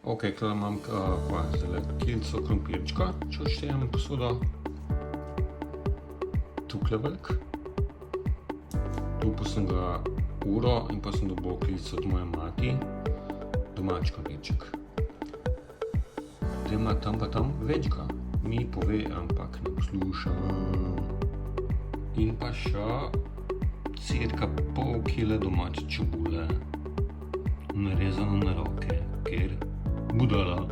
Ok, tukaj imam zdaj kilco krompirčka, če odštejem posodo. Tukaj velik. Lupil sem ga uro in pa sem dobil kilco od moje mati. Domač krompirček. Da ima tam pa tam več ga. Mi pove, ampak ne posluša. In pa še cirka pol kile domače čebule. Narezano na roke, ker budala.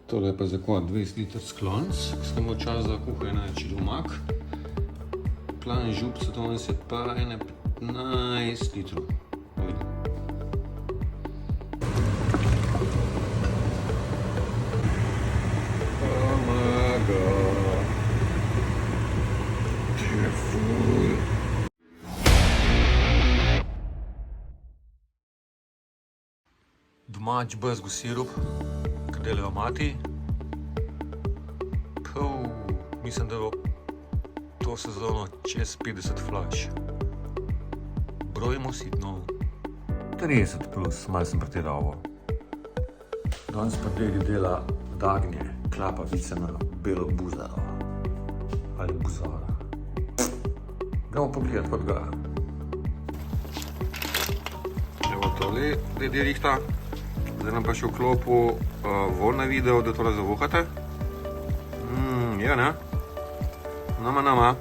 Tole je pa za 20 liter sklonc, ki sem imel čas za kuhanje na čilomak. Plan župca danes je pa 15 litrov. Pomaga. Fuj. Domač bezgo sirup, ki delajo mati. Mislim, da bo to sezono čez 50 flaš. Brojimo sitno. 30 plus, malo sem pretiraval. Danes pa dedi dela dagnje, klapavice na belo buzaro. Ali buzara. Gremo pogledati, kot ga. Evo tole, dedi rihta. Zdaj nam pa še vklopil von na video, da tole zavohate. Je, ne? Nama.